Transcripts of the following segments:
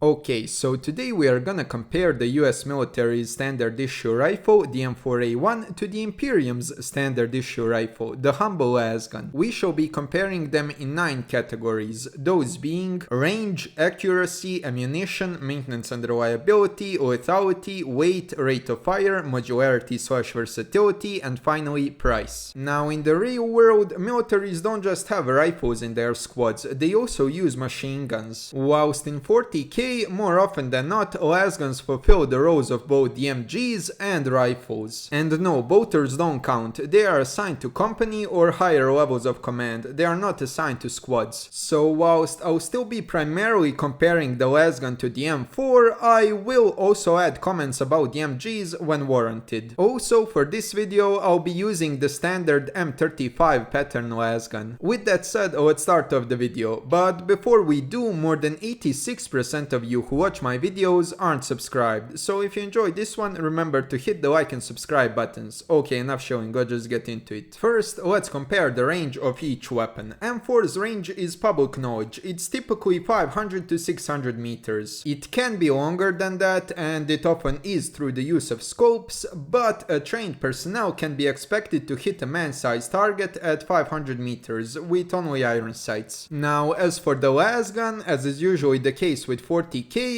Okay, so today we are gonna compare the US military's standard issue rifle, the M4A1, to the Imperium's standard issue rifle, the Humble Lasgun. We shall be comparing them in 9 categories, those being range, accuracy, ammunition, maintenance and reliability, lethality, weight, rate of fire, modularity/versatility, and finally price. Now in the real world, militaries don't just have rifles in their squads, they also use machine guns. Whilst in 40K, more often than not, lasguns fulfill the roles of both DMGs and rifles. And no, bolters don't count, they are assigned to company or higher levels of command, they are not assigned to squads. So whilst I'll still be primarily comparing the lasgun to the M4, I will also add comments about the MGs when warranted. Also, for this video, I'll be using the standard M35 pattern lasgun. With that said, let's start off the video. But before we do, more than 86% of you who watch my videos aren't subscribed, so if you enjoyed this one, remember to hit the like and subscribe buttons. Okay, enough showing, let's just get into it. First, let's compare the range of each weapon. M4's range is public knowledge, it's typically 500 to 600 meters. It can be longer than that, and it often is through the use of scopes, but a trained personnel can be expected to hit a man-sized target at 500 meters with only iron sights. Now, as for the lasgun, as is usually the case with 40K,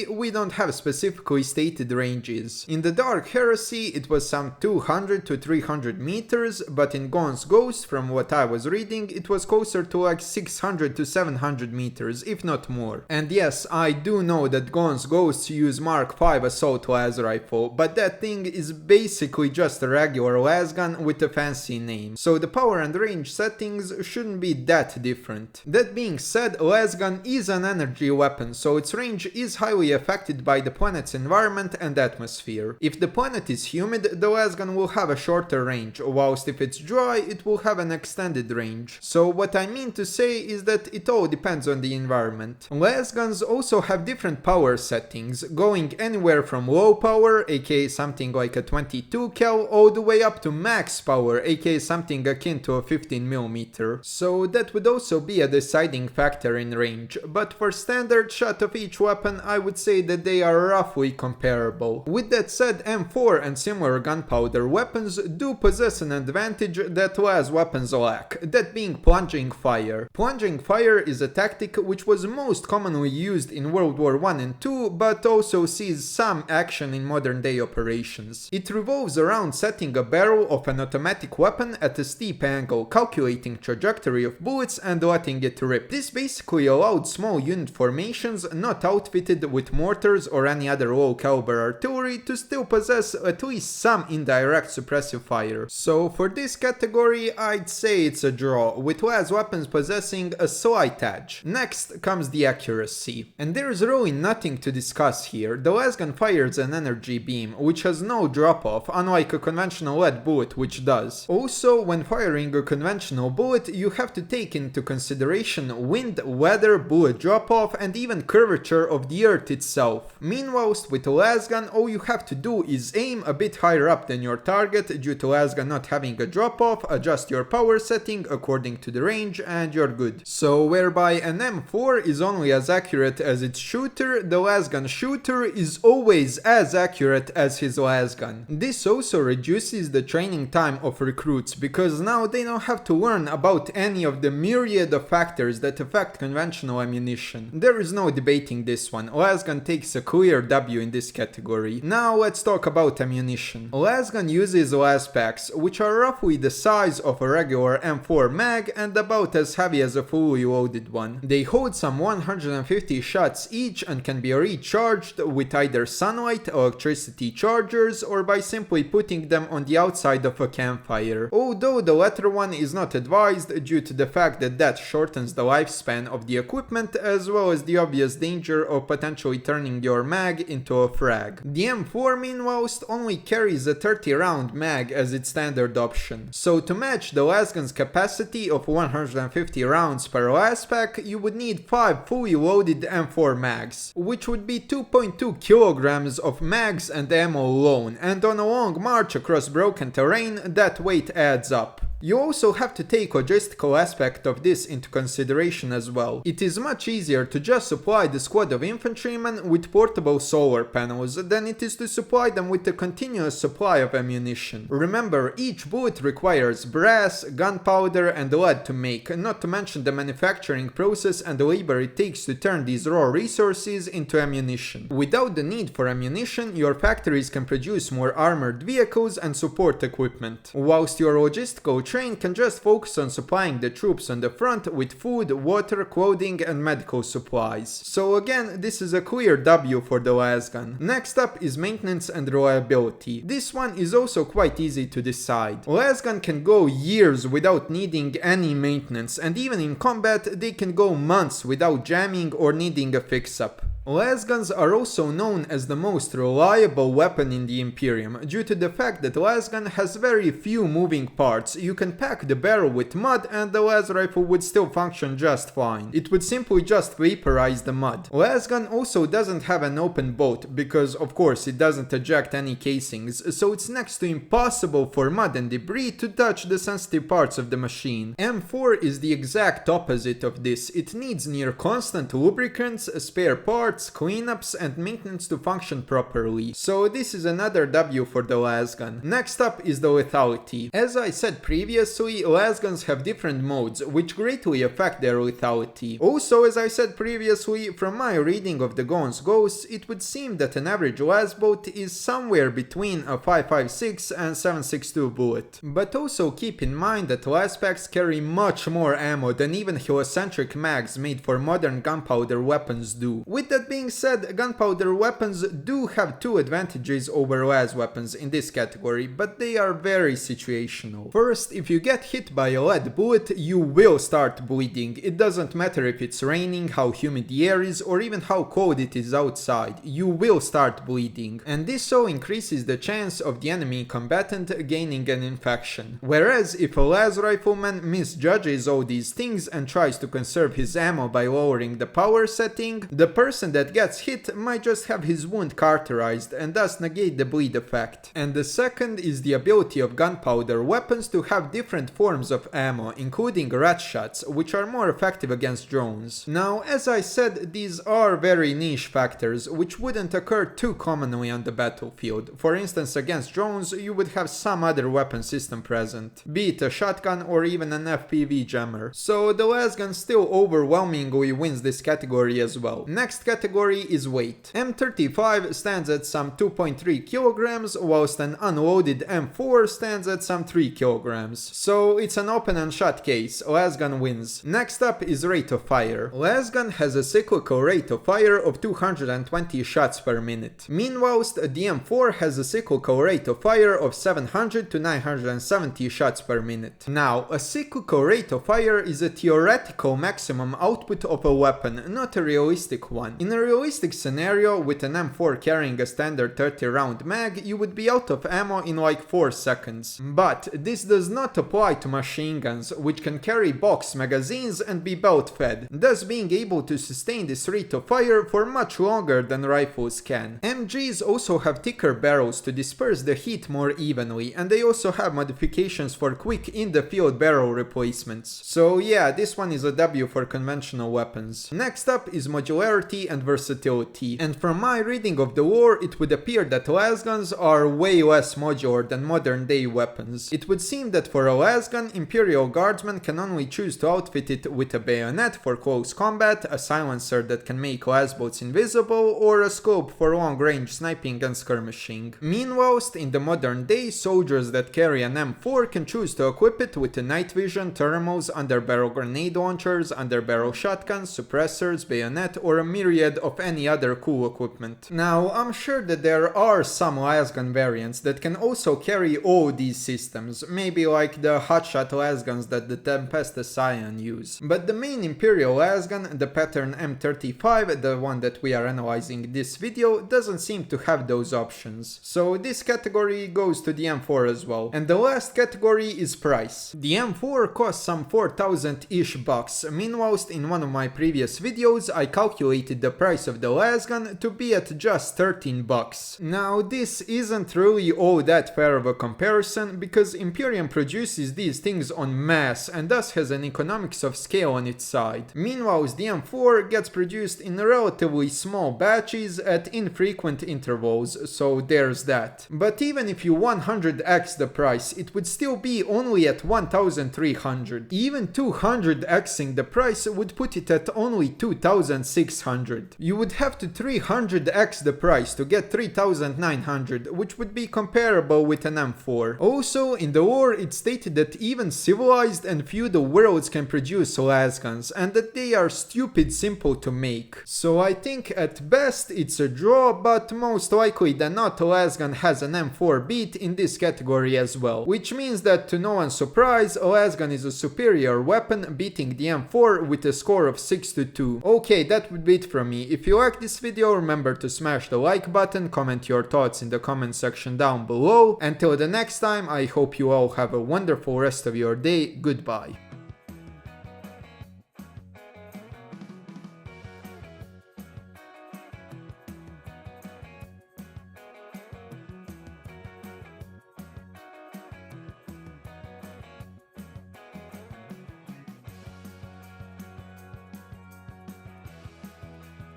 we don't have specifically stated ranges. In the Dark Heresy it was some 200 to 300 meters, but in Gaunt's Ghost, from what I was reading, it was closer to like 600 to 700 meters, if not more. And yes, I do know that Gaunt's Ghosts use Mark V assault las rifle, but that thing is basically just a regular lasgun with a fancy name, so the power and range settings shouldn't be that different. That being said, lasgun is an energy weapon, so its range is highly affected by the planet's environment and atmosphere. If the planet is humid, the lasgun will have a shorter range, whilst if it's dry, it will have an extended range. So what I mean to say is that it all depends on the environment. Lasguns also have different power settings, going anywhere from low power, aka something like a 22 cal, all the way up to max power, aka something akin to a 15mm. So that would also be a deciding factor in range, but for standard shot of each weapon, I would say that they are roughly comparable. With that said, M4 and similar gunpowder weapons do possess an advantage that las weapons lack, that being plunging fire. Plunging fire is a tactic which was most commonly used in World War I and II, but also sees some action in modern day operations. It revolves around setting a barrel of an automatic weapon at a steep angle, calculating trajectory of bullets and letting it rip. This basically allowed small unit formations not outfitted with mortars or any other low caliber artillery to still possess at least some indirect suppressive fire. So for this category, I'd say it's a draw, with las weapons possessing a slight edge. Next comes the accuracy. And there's really nothing to discuss here. The lasgun fires an energy beam, which has no drop-off, unlike a conventional lead bullet which does. Also, when firing a conventional bullet, you have to take into consideration wind, weather, bullet drop-off, and even curvature of the earth itself. Meanwhile, with a lasgun, all you have to do is aim a bit higher up than your target due to lasgun not having a drop-off, adjust your power setting according to the range, and you're good. So whereby an M4 is only as accurate as its shooter, the lasgun shooter is always as accurate as his lasgun. This also reduces the training time of recruits, because now they don't have to learn about any of the myriad of factors that affect conventional ammunition. There is no debating this one, lasgun takes a clear W in this category. Now let's talk about ammunition. Lasgun uses las packs, which are roughly the size of a regular M4 mag and about as heavy as a fully loaded one. They hold some 150 shots each and can be recharged with either sunlight, electricity chargers, or by simply putting them on the outside of a campfire. Although the latter one is not advised due to the fact that that shortens the lifespan of the equipment, as well as the obvious danger of potentially turning your mag into a frag. The M4 meanwhile only carries a 30 round mag as its standard option. So to match the lasgun's capacity of 150 rounds per las pack, you would need 5 fully loaded M4 mags, which would be 2.2 kilograms of mags and ammo alone, and on a long march across broken terrain, that weight adds up. You also have to take logistical aspect of this into consideration as well. It is much easier to just supply the squad of infantrymen with portable solar panels than it is to supply them with a continuous supply of ammunition. Remember, each bullet requires brass, gunpowder and lead to make, not to mention the manufacturing process and the labor it takes to turn these raw resources into ammunition. Without the need for ammunition, your factories can produce more armored vehicles and support equipment, whilst your logistical train can just focus on supplying the troops on the front with food, water, clothing and medical supplies. So again, this is a clear W for the Lasgun. Next up is maintenance and reliability. This one is also quite easy to decide. Lasgun can go years without needing any maintenance, and even in combat they can go months without jamming or needing a fix-up. Lasguns are also known as the most reliable weapon in the Imperium, due to the fact that Lasgun has very few moving parts. You can pack the barrel with mud and the las rifle would still function just fine. It would simply just vaporize the mud. Lasgun also doesn't have an open bolt, because of course it doesn't eject any casings, so it's next to impossible for mud and debris to touch the sensitive parts of the machine. M4 is the exact opposite of this. It needs near constant lubricants, spare parts, cleanups and maintenance to function properly. So this is another W for the Lasgun. Next up is the lethality. As I said previously, Lasguns have different modes which greatly affect their lethality. Also, as I said previously, from my reading of the Gaunt's Ghosts, it would seem that an average lasbolt is somewhere between a 5.56 and 7.62 bullet. But also keep in mind that laspacks carry much more ammo than even heliocentric mags made for modern gunpowder weapons do. With that being said, gunpowder weapons do have two advantages over las weapons in this category, but they are very situational. First, if you get hit by a lead bullet, you will start bleeding. It doesn't matter if it's raining, how humid the air is, or even how cold it is outside, you will start bleeding. And this so increases the chance of the enemy combatant gaining an infection. Whereas if a las rifleman misjudges all these things and tries to conserve his ammo by lowering the power setting, the person that gets hit might just have his wound cauterized and thus negate the bleed effect. And the second is the ability of gunpowder weapons to have different forms of ammo, including rat shots, which are more effective against drones. Now, as I said, these are very niche factors which wouldn't occur too commonly on the battlefield. For instance, against drones you would have some other weapon system present, be it a shotgun or even an FPV jammer. So the lasgun still overwhelmingly wins this category as well. Next category is weight. M35 stands at some 2.3 kilograms, whilst an unloaded M4 stands at some 3 kilograms. So it's an open and shut case, lasgun wins. Next up is rate of fire. Lasgun has a cyclical rate of fire of 220 shots per minute. Meanwhile, the M4 has a cyclical rate of fire of 700 to 970 shots per minute. Now, a cyclical rate of fire is a theoretical maximum output of a weapon, not a realistic one. In a realistic scenario, with an M4 carrying a standard 30 round mag, you would be out of ammo in like 4 seconds. But this does not apply to machine guns, which can carry box magazines and be belt fed, thus being able to sustain this rate of fire for much longer than rifles can. MGs also have thicker barrels to disperse the heat more evenly, and they also have modifications for quick in-the-field barrel replacements. So yeah, this one is a W for conventional weapons. Next up is modularity and versatility, and from my reading of the lore, it would appear that lasguns are way less modular than modern day weapons. It would seem that for a lasgun, Imperial guardsmen can only choose to outfit it with a bayonet for close combat, a silencer that can make lasboats invisible, or a scope for long-range sniping and skirmishing. Meanwhile, in the modern day, soldiers that carry an M4 can choose to equip it with a night vision, thermals, underbarrel grenade launchers, underbarrel shotguns, suppressors, bayonet, or a myriad of any other cool equipment. Now, I'm sure that there are some lasgun variants that can also carry all these systems, maybe like the hotshot lasguns that the Tempesta Scion use. But the main Imperial lasgun, the pattern M35, the one that we are analyzing in this video, doesn't seem to have those options. So this category goes to the M4 as well. And the last category is price. The M4 costs some 4,000-ish bucks. Meanwhile, in one of my previous videos, I calculated the price of the lasgun to be at just 13 bucks. Now this isn't really all that fair of a comparison because Imperium produces these things en masse and thus has an economics of scale on its side. Meanwhile, the M4 gets produced in relatively small batches at infrequent intervals, so there's that. But even if you 100x the price, it would still be only at 1300. Even 200xing the price would put it at only 2600. You would have to 300x the price to get 3900, which would be comparable with an M4. Also, in the lore it's stated that even civilized and feudal worlds can produce lasguns, and that they are stupid simple to make. So I think at best it's a draw, but most likely than not lasgun has an M4 beat in this category as well. Which means that to no one's surprise, lasgun is a superior weapon, beating the M4 with a score of 6-2. Okay, that would be it from me. If you like this video, remember to smash the like button, comment your thoughts in the comment section down below. Until the next time, I hope you all have a wonderful rest of your day. Goodbye.